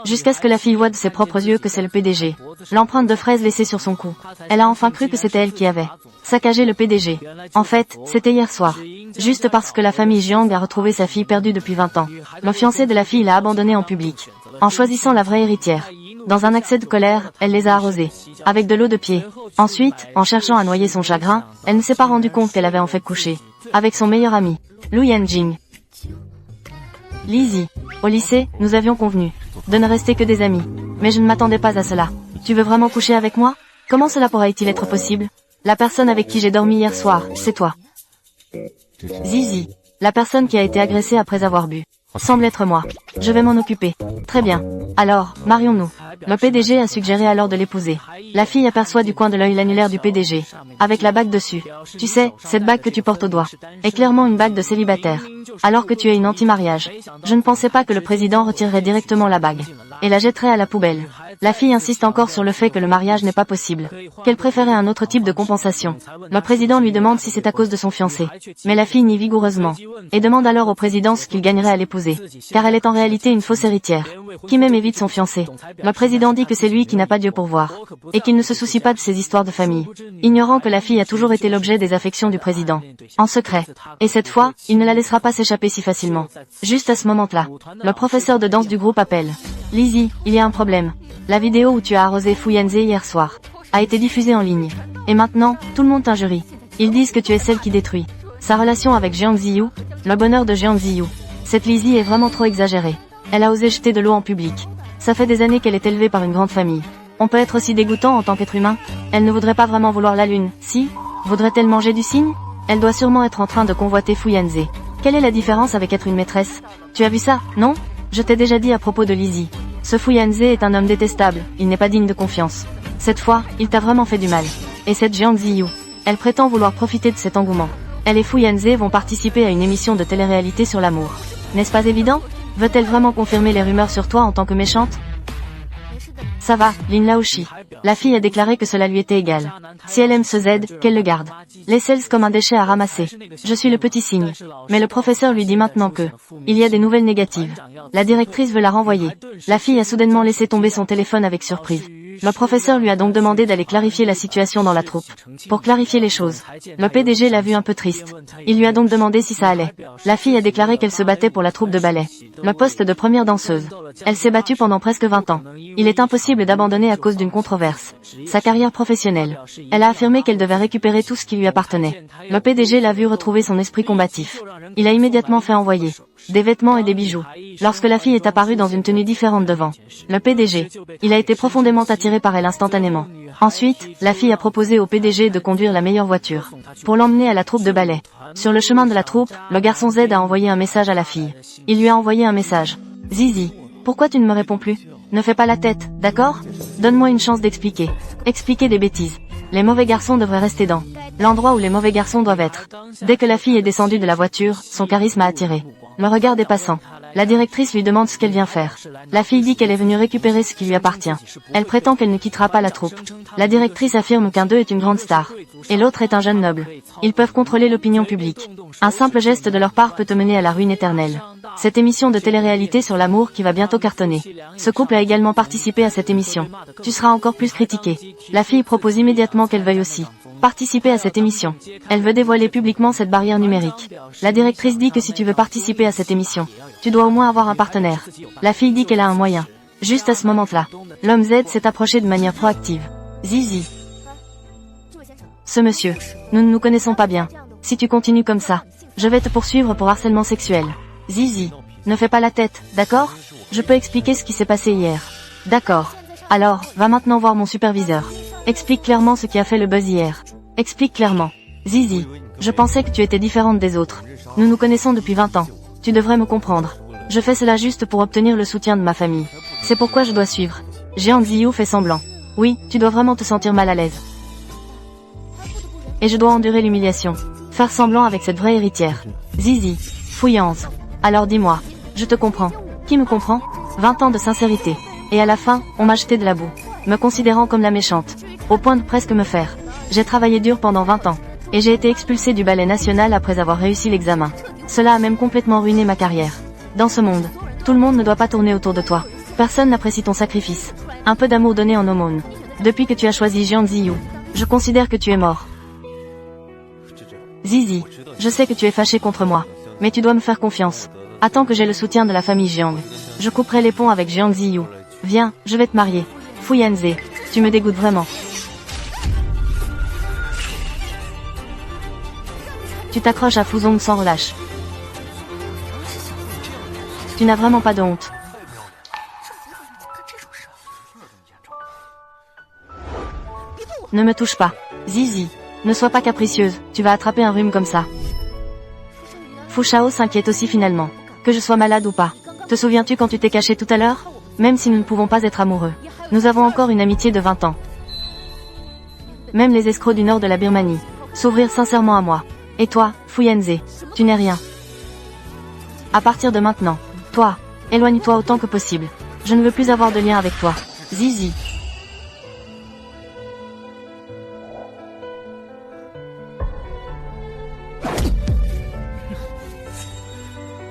Jusqu'à ce que la fille voie de ses propres yeux que c'est le PDG. L'empreinte de fraise laissée sur son cou. Elle a enfin cru que c'était elle qui avait saccagé le PDG. En fait, c'était hier soir. Juste parce que la famille Jiang a retrouvé sa fille perdue depuis 20 ans. Le fiancé de la fille l'a abandonnée en public. En choisissant la vraie héritière. Dans un accès de colère, elle les a arrosés. Avec de l'eau de pied. Ensuite, en cherchant à noyer son chagrin, elle ne s'est pas rendue compte qu'elle avait en fait couché. Avec son meilleur ami. Lu Yanjing. Lizzie. Au lycée, nous avions convenu de ne rester que des amis. Mais je ne m'attendais pas à cela. Tu veux vraiment coucher avec moi? Comment cela pourrait-il être possible? La personne avec qui j'ai dormi hier soir, c'est toi. Zizi. La personne qui a été agressée après avoir bu. Semble être moi. Je vais m'en occuper. Très bien. Alors, marions-nous. Le PDG a suggéré alors de l'épouser. La fille aperçoit du coin de l'œil l'annulaire du PDG. Avec la bague dessus. Tu sais, cette bague que tu portes au doigt. Est clairement une bague de célibataire. Alors que tu es une anti-mariage. Je ne pensais pas que le président retirerait directement la bague. Et la jetterait à la poubelle. La fille insiste encore sur le fait que le mariage n'est pas possible. Qu'elle préférait un autre type de compensation. Le président lui demande si c'est à cause de son fiancé. Mais la fille nie vigoureusement. Et demande alors au président ce qu'il gagnerait à l'épouser. Car elle est en réalité une fausse héritière. Qui même évite son fiancé. Le président dit que c'est lui qui n'a pas Dieu pour voir. Et qu'il ne se soucie pas de ses histoires de famille. Ignorant que la fille a toujours été l'objet des affections du président. En secret. Et cette fois, il ne la laissera pas s'échapper si facilement. Juste à ce moment-là, le professeur de danse du groupe appelle. Lizzie, il y a un problème. La vidéo où tu as arrosé Fu Yanze hier soir a été diffusée en ligne. Et maintenant, tout le monde t'injurie. Ils disent que tu es celle qui détruit sa relation avec Jiang Ziyu, le bonheur de Jiang Ziyu. Cette Lizzie est vraiment trop exagérée. Elle a osé jeter de l'eau en public. Ça fait des années qu'elle est élevée par une grande famille. On peut être aussi dégoûtant en tant qu'être humain. Elle ne voudrait pas vraiment vouloir la lune, si? Voudrait-elle manger du cygne? Elle doit sûrement être en train de convoiter Fu Yanze. Quelle est la différence avec être une maîtresse? Tu as vu ça, non? Je t'ai déjà dit à propos de Lizzie. Ce Fu Yanze est un homme détestable, il n'est pas digne de confiance. Cette fois, il t'a vraiment fait du mal. Et cette Jiang Ziyu, elle prétend vouloir profiter de cet engouement. Elle et Fu Yanze vont participer à une émission de télé-réalité sur l'amour. N'est-ce pas évident? Veut-elle vraiment confirmer les rumeurs sur toi en tant que méchante? Ça va, Lin Laoshi. La fille a déclaré que cela lui était égal. Si elle aime ce Z, qu'elle le garde. Laissez-le comme un déchet à ramasser. Je suis le petit cygne. Mais le professeur lui dit maintenant que il y a des nouvelles négatives. La directrice veut la renvoyer. La fille a soudainement laissé tomber son téléphone avec surprise. Le professeur lui a donc demandé d'aller clarifier la situation dans la troupe. Pour clarifier les choses. Le PDG l'a vue un peu triste. Il lui a donc demandé si ça allait. La fille a déclaré qu'elle se battait pour la troupe de ballet. Le poste de première danseuse. Elle s'est battue pendant presque 20 ans. Il est impossible d'abandonner à cause d'une controverse. Sa carrière professionnelle. Elle a affirmé qu'elle devait récupérer tout ce qui lui appartenait. Le PDG l'a vue retrouver son esprit combatif. Il a immédiatement fait envoyer des vêtements et des bijoux. Lorsque la fille est apparue dans une tenue différente devant le PDG, il a été profondément attiré par elle instantanément. Ensuite, la fille a proposé au PDG de conduire la meilleure voiture pour l'emmener à la troupe de ballet. Sur le chemin de la troupe, le garçon Z a envoyé un message à la fille. Il lui a envoyé un message. Zizi, pourquoi tu ne me réponds plus? Ne fais pas la tête, d'accord? Donne-moi une chance d'expliquer. Expliquer des bêtises. Les mauvais garçons devraient rester dans l'endroit où les mauvais garçons doivent être. Dès que la fille est descendue de la voiture, son charisme a attiré le regard des passants. La directrice lui demande ce qu'elle vient faire. La fille dit qu'elle est venue récupérer ce qui lui appartient. Elle prétend qu'elle ne quittera pas la troupe. La directrice affirme qu'un d'eux est une grande star. Et l'autre est un jeune noble. Ils peuvent contrôler l'opinion publique. Un simple geste de leur part peut te mener à la ruine éternelle. Cette émission de télé-réalité sur l'amour qui va bientôt cartonner. Ce couple a également participé à cette émission. Tu seras encore plus critiqué. La fille propose immédiatement qu'elle veuille aussi participer à cette émission. Elle veut dévoiler publiquement cette barrière numérique. La directrice dit que si tu veux participer à cette émission, tu dois au moins avoir un partenaire. La fille dit qu'elle a un moyen. Juste à ce moment-là, l'homme Z s'est approché de manière proactive. Zizi. Ce monsieur, nous ne nous connaissons pas bien. Si tu continues comme ça, je vais te poursuivre pour harcèlement sexuel. Zizi, ne fais pas la tête, d'accord? Je peux expliquer ce qui s'est passé hier. D'accord. Alors, va maintenant voir mon superviseur. Explique clairement ce qui a fait le buzz hier. Explique clairement. Zizi, je pensais que tu étais différente des autres. Nous nous connaissons depuis 20 ans. Tu devrais me comprendre. Je fais cela juste pour obtenir le soutien de ma famille. C'est pourquoi je dois suivre. Jiang Ziyu fait semblant. Oui, tu dois vraiment te sentir mal à l'aise. Et je dois endurer l'humiliation. Faire semblant avec cette vraie héritière. Zizi, fouillance. Alors dis-moi, je te comprends. Qui me comprend? 20 ans de sincérité. Et à la fin, on m'a jeté de la boue. Me considérant comme la méchante. Au point de presque me faire. J'ai travaillé dur pendant 20 ans. Et j'ai été expulsée du ballet national après avoir réussi l'examen. Cela a même complètement ruiné ma carrière. Dans ce monde, tout le monde ne doit pas tourner autour de toi. Personne n'apprécie ton sacrifice. Un peu d'amour donné en aumône. Depuis que tu as choisi Jiang Ziyu, je considère que tu es mort. Zizi, je sais que tu es fâché contre moi, mais tu dois me faire confiance. Attends que j'ai le soutien de la famille Jiang. Je couperai les ponts avec Jiang Ziyu. Viens, je vais te marier. Fu Yanze, tu me dégoûtes vraiment. Tu t'accroches à Fuzong sans relâche. Tu n'as vraiment pas de honte. Ne me touche pas. Zizi, ne sois pas capricieuse, tu vas attraper un rhume comme ça. Fu Shao s'inquiète aussi finalement. Que je sois malade ou pas. Te souviens-tu quand tu t'es caché tout à l'heure? Même si nous ne pouvons pas être amoureux. Nous avons encore une amitié de 20 ans. Même les escrocs du nord de la Birmanie s'ouvrirent sincèrement à moi. Et toi, Fu Yanze, tu n'es rien. À partir de maintenant, toi, éloigne-toi autant que possible. Je ne veux plus avoir de lien avec toi. Zizi.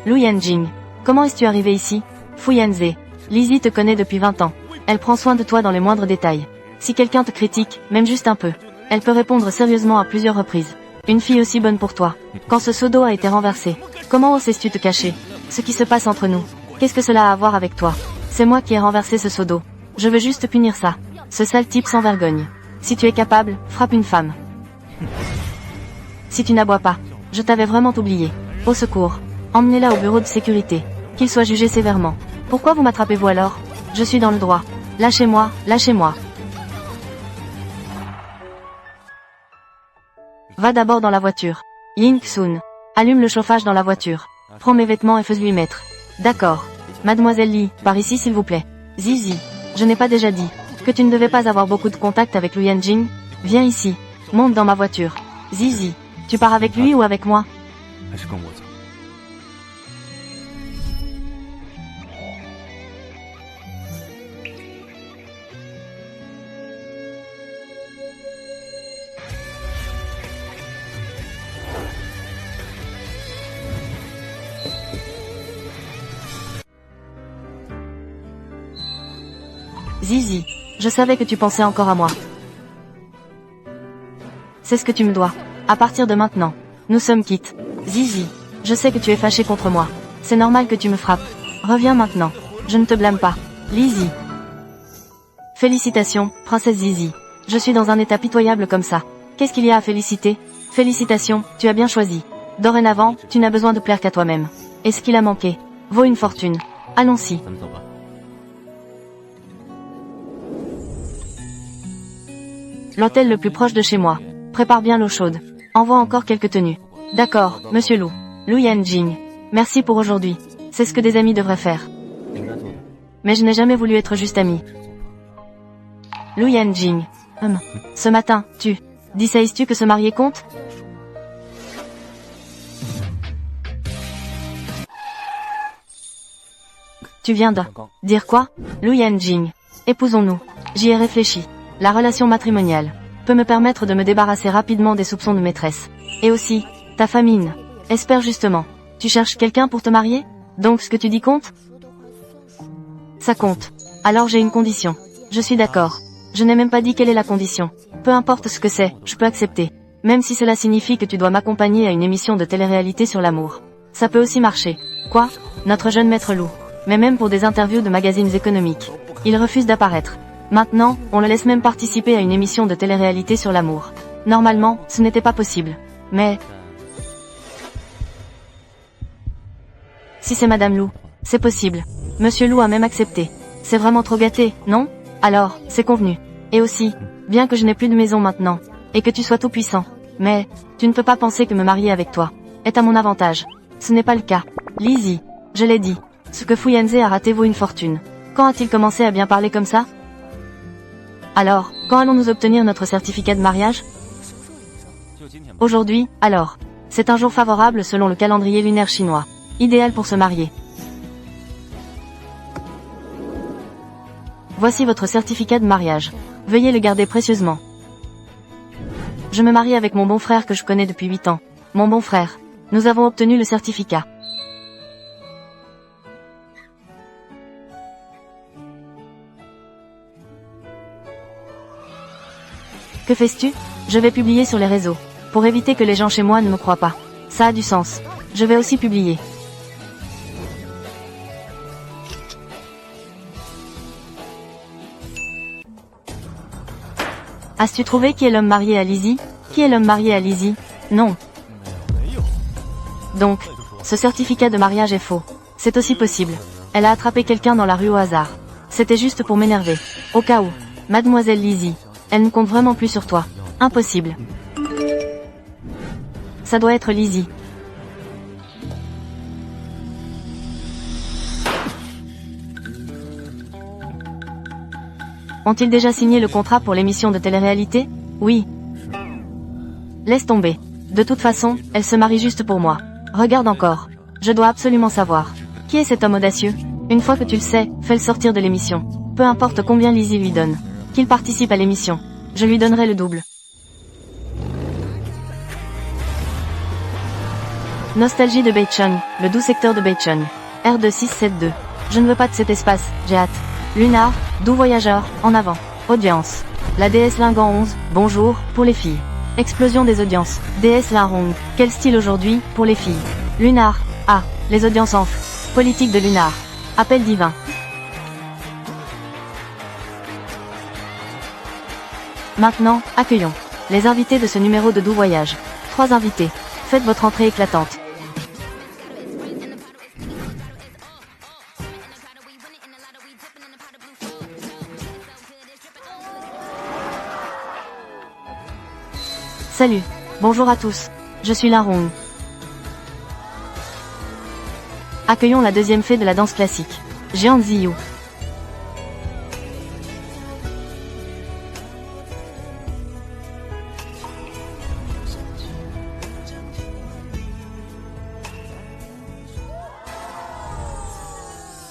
Lu Yanjing, comment es-tu arrivé ici? Fu Yanze, Lizzie te connaît depuis 20 ans. Elle prend soin de toi dans les moindres détails. Si quelqu'un te critique, même juste un peu, elle peut répondre sérieusement à plusieurs reprises. Une fille aussi bonne pour toi. Quand ce seau d'eau a été renversé, comment osais-tu te cacher? Ce qui se passe entre nous, qu'est-ce que cela a à voir avec toi? C'est moi qui ai renversé ce seau d'eau. Je veux juste punir ça. Ce sale type sans vergogne. Si tu es capable, frappe une femme. Si tu n'aboies pas, je t'avais vraiment oublié. Au secours. Emmenez-la au bureau de sécurité. Qu'il soit jugé sévèrement. Pourquoi vous m'attrapez-vous alors? Je suis dans le droit. Lâchez-moi, lâchez-moi. Va d'abord dans la voiture. Ying Sun. Allume le chauffage dans la voiture. Prends mes vêtements et fais-lui mettre. D'accord. Mademoiselle Li, par ici s'il vous plaît. Zizi. Je n'ai pas déjà dit que tu ne devais pas avoir beaucoup de contact avec Lu Yanjing? Viens ici. Monte dans ma voiture. Zizi. Tu pars avec lui ou avec moi? Zizi, je savais que tu pensais encore à moi. C'est ce que tu me dois. À partir de maintenant, nous sommes quittes. Zizi, je sais que tu es fâché contre moi. C'est normal que tu me frappes. Reviens maintenant. Je ne te blâme pas. Lizzie. Félicitations, princesse Zizi. Je suis dans un état pitoyable comme ça. Qu'est-ce qu'il y a à féliciter? Félicitations, tu as bien choisi. Dorénavant, tu n'as besoin de plaire qu'à toi-même. Et ce qu'il a manqué vaut une fortune. Allons-y. L'hôtel le plus proche de chez moi. Prépare bien l'eau chaude. Envoie encore quelques tenues. D'accord, monsieur Lu. Lu Yanjing. Merci pour aujourd'hui. C'est ce que des amis devraient faire. Mais je n'ai jamais voulu être juste ami. Lu Yanjing. Ce matin, tu disais-tu que se marier compte? Tu viens de dire quoi? Lu Yanjing. Épousons-nous. J'y ai réfléchi. La relation matrimoniale peut me permettre de me débarrasser rapidement des soupçons de maîtresse. Et aussi, ta famille. Espère justement. Tu cherches quelqu'un pour te marier? Donc ce que tu dis compte? Ça compte. Alors j'ai une condition. Je suis d'accord. Je n'ai même pas dit quelle est la condition. Peu importe ce que c'est, je peux accepter. Même si cela signifie que tu dois m'accompagner à une émission de télé-réalité sur l'amour. Ça peut aussi marcher. Quoi? Notre jeune maître Lou. Mais même pour des interviews de magazines économiques. Il refuse d'apparaître. Maintenant, on le laisse même participer à une émission de télé-réalité sur l'amour. Normalement, ce n'était pas possible. Mais... si c'est Madame Lou, c'est possible. Monsieur Lou a même accepté. C'est vraiment trop gâté, non? Alors, c'est convenu. Et aussi, bien que je n'ai plus de maison maintenant, et que tu sois tout puissant, mais, tu ne peux pas penser que me marier avec toi est à mon avantage. Ce n'est pas le cas. Lizzie, je l'ai dit. Ce que Fu Yanze a raté vaut une fortune. Quand a-t-il commencé à bien parler comme ça? Alors, quand allons-nous obtenir notre certificat de mariage? Aujourd'hui, alors. C'est un jour favorable selon le calendrier lunaire chinois. Idéal pour se marier. Voici votre certificat de mariage. Veuillez le garder précieusement. Je me marie avec mon bon frère que je connais depuis 8 ans. Mon bon frère. Nous avons obtenu le certificat. Que fais-tu? Je vais publier sur les réseaux. Pour éviter que les gens chez moi ne me croient pas. Ça a du sens. Je vais aussi publier. As-tu trouvé qui est l'homme marié à Lizzie? Qui est l'homme marié à Lizzie? Non. Donc, ce certificat de mariage est faux. C'est aussi possible. Elle a attrapé quelqu'un dans la rue au hasard. C'était juste pour m'énerver. Au cas où. Mademoiselle Lizzie. Elle ne compte vraiment plus sur toi. Impossible. Ça doit être Lizzie. Ont-ils déjà signé le contrat pour l'émission de télé-réalité? Oui. Laisse tomber. De toute façon, elle se marie juste pour moi. Regarde encore. Je dois absolument savoir. Qui est cet homme audacieux? Une fois que tu le sais, fais-le sortir de l'émission. Peu importe combien Lizzie lui donne. Qu'il participe à l'émission. Je lui donnerai le double. Nostalgie de Beicheng, le doux secteur de Beicheng. R2672. Je ne veux pas de cet espace, j'ai hâte. Lunar, doux voyageur, en avant. Audience. La déesse Lingan 11, bonjour, pour les filles. Explosion des audiences. Déesse Linrong, quel style aujourd'hui, pour les filles. Lunar, ah, les audiences en f. Politique de Lunar. Appel divin. Maintenant, accueillons les invités de ce numéro de doux voyage. 3 invités. Faites votre entrée éclatante. Salut. Bonjour à tous. Je suis Linrong. Accueillons la deuxième fée de la danse classique. Jean Ziyu.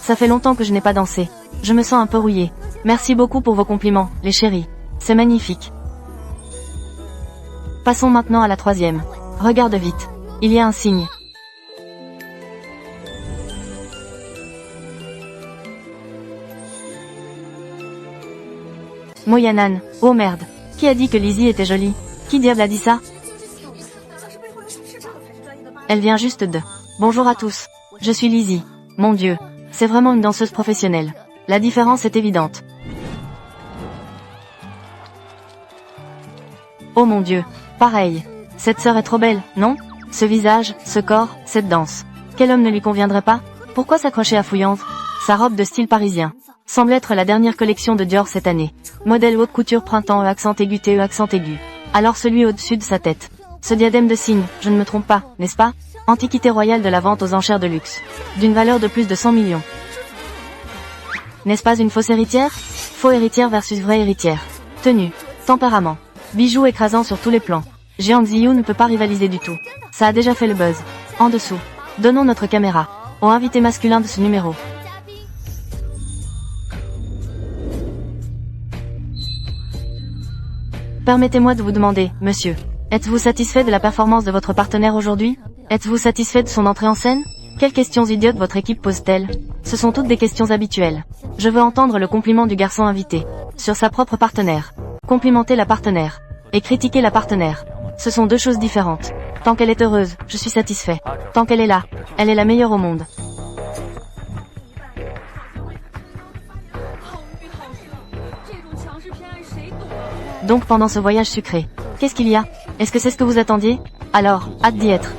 Ça fait longtemps que je n'ai pas dansé. Je me sens un peu rouillée. Merci beaucoup pour vos compliments, les chéris. C'est magnifique. Passons maintenant à la troisième. Regarde vite. Il y a un signe. Moyanan. Oh merde. Qui a dit que Lizzie était jolie? Qui diable a dit ça? Elle vient juste de... Bonjour à tous. Je suis Lizzie. Mon Dieu. C'est vraiment une danseuse professionnelle. La différence est évidente. Oh mon Dieu. Pareil. Cette sœur est trop belle, non? Ce visage, ce corps, cette danse. Quel homme ne lui conviendrait pas? Pourquoi s'accrocher à Fouillante? Sa robe de style parisien. Semble être la dernière collection de Dior cette année. Modèle haute couture printemps accent aigu TE accent aigu. Alors celui au-dessus de sa tête. Ce diadème de cygne, je ne me trompe pas, n'est-ce pas? Antiquité royale de la vente aux enchères de luxe. D'une valeur de plus de 100 millions. N'est-ce pas une fausse héritière? Faux héritière versus vraie héritière. Tenue. Tempérament. Bijoux écrasant sur tous les plans. Jean Ziyu ne peut pas rivaliser du tout. Ça a déjà fait le buzz. En dessous. Donnons notre caméra au invité masculin de ce numéro. Permettez-moi de vous demander, monsieur. Êtes-vous satisfait de la performance de votre partenaire aujourd'hui? Êtes-vous satisfait de son entrée en scène? Quelles questions idiotes votre équipe pose-t-elle? Ce sont toutes des questions habituelles. Je veux entendre le compliment du garçon invité. Sur sa propre partenaire. Complimenter la partenaire. Et critiquer la partenaire. Ce sont deux choses différentes. Tant qu'elle est heureuse, je suis satisfait. Tant qu'elle est là, elle est la meilleure au monde. Donc pendant ce voyage sucré, qu'est-ce qu'il y a? Est-ce que c'est ce que vous attendiez? Alors, hâte d'y être.